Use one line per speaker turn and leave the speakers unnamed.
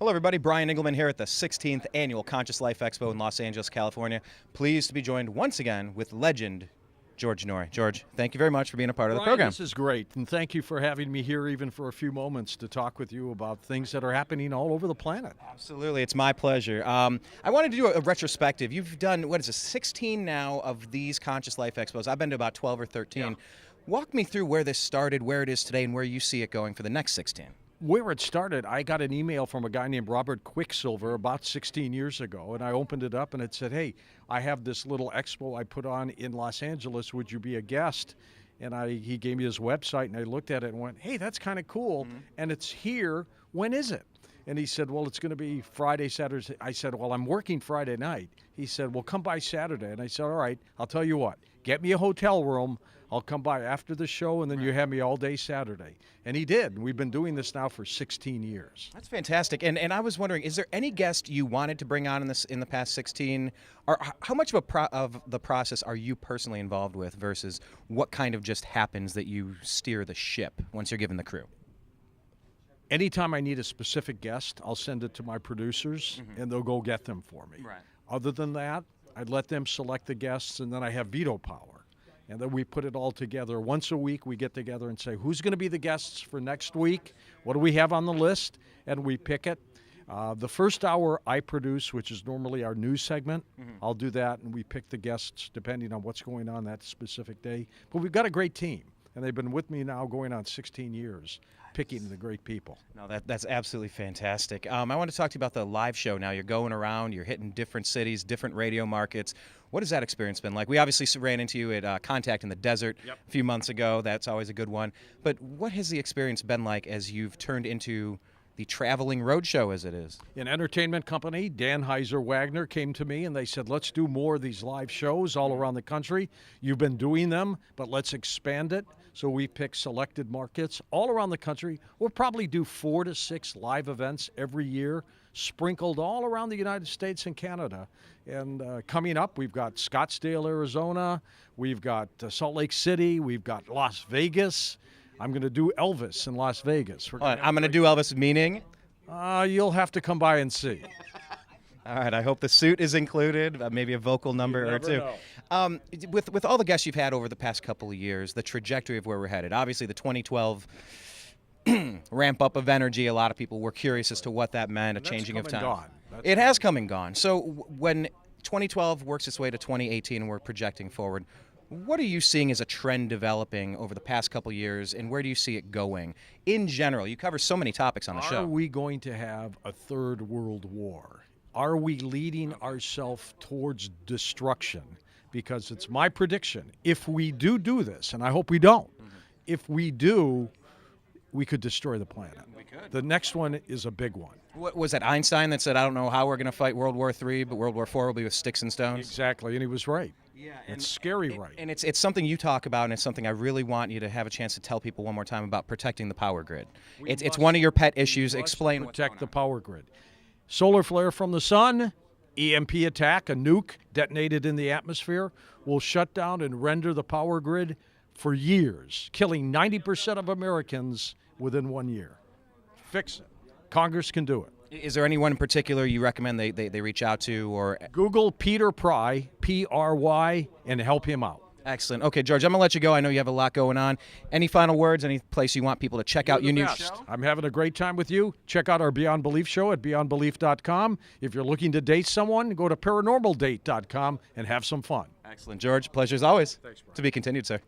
Hello, everybody. Brian Engelman here at the 16th Annual Conscious Life Expo in Los Angeles, California. Pleased to be joined once again with legend George Noory. George, thank you very much for being a part of the program.
This is great, and thank you for having me here even for a few moments to talk with you about things that are happening all over the planet.
Absolutely. It's my pleasure. I wanted to do a retrospective. You've done, 16 now of these Conscious Life Expos. I've been to about 12 or 13. Yeah. Walk me through where this started, where it is today, and where you see it going for the next 16.
Where it started, I got an email from a guy named Robert Quicksilver about 16 years ago, and I opened it up and it said, hey, I have this little expo I put on in Los Angeles. Would you be a guest? And he gave me his website, and I looked at it and went, hey, that's kind of cool, and it's here. When is it? And he said, well, it's going to be Friday, Saturday. I said, well, I'm working Friday night. He said, well, come by Saturday. And I said, all right, I'll tell you what, get me a hotel room. I'll come by after the show, and then you have me all day Saturday. And he did. We've been doing this now for 16 years.
That's fantastic. And I was wondering, is there any guest you wanted to bring on in the past 16? Or how much of the process are you personally involved with versus what kind of just happens that you steer the ship once you're given the crew?
Anytime I need a specific guest, I'll send it to my producers, and they'll go get them for me.
Right.
Other than that, I'd let them select the guests, and then I have veto power. And then we put it all together. Once a week, we get together and say, who's going to be the guests for next week? What do we have on the list? And we pick it. The first hour I produce, which is normally our news segment, I'll do that, and we pick the guests depending on what's going on that specific day. But we've got a great team, and they've been with me now going on 16 years, picking the great people.
No, that's absolutely fantastic. I want to talk to you about the live show now. You're going around, you're hitting different cities, different radio markets. What has that experience been like? We obviously ran into you at Contact in the Desert a few months ago. That's always a good one. But what has the experience been like as you've turned into the traveling roadshow as it is?
An entertainment company, Danheiser Wagner, came to me and they said, let's do more of these live shows all around the country. You've been doing them, but let's expand it. So we picked selected markets all around the country. We'll probably do 4 to 6 live events every year, sprinkled all around the United States and Canada. And coming up, we've got Scottsdale, Arizona. We've got Salt Lake City. We've got Las Vegas. I'm going to do Elvis in Las Vegas.
I'm going to do Elvis, meaning?
You'll have to come by and see.
All right, I hope the suit is included, maybe a vocal number or two. With all the guests you've had over the past couple of years, the trajectory of where we're headed, obviously the 2012 ramp up of energy, a lot of people were curious as to what that meant, a changing of time. It has come and gone. So when 2012 works its way to 2018 and we're projecting forward, what are you seeing as a trend developing over the past couple of years, and where do you see it going? In general, you cover so many topics on the show.
Are we going to have a third world war? Are we leading ourselves towards destruction? Because it's my prediction, if we do this, and I hope we don't, if we do, we could destroy the planet.
We could.
The next one is a big one.
What was that, Einstein that said, I don't know how we're going to fight World War III, but World War IV will be with sticks and stones?
Exactly, and he was right.
Yeah,
it's scary, right?
And it's something you talk about, and it's something I really want you to have a chance to tell people one more time about protecting the power grid. It's one of your pet issues. Explain.
Protect the power grid. Solar flare from the sun, EMP attack, a nuke detonated in the atmosphere, will shut down and render the power grid for years, killing 90% of Americans within 1 year. Fix it. Congress can do it.
Is there anyone in particular you recommend they reach out to? Or
Google Peter Pry, P-R-Y, and help him out.
Excellent. Okay, George, I'm going to let you go. I know you have a lot going on. Any final words? Any place you want people to check out your new show?
I'm having a great time with you. Check out our Beyond Belief show at beyondbelief.com. If you're looking to date someone, go to paranormaldate.com and have some fun.
Excellent. George, pleasure as always.
Thanks, Brian.
To be continued, sir.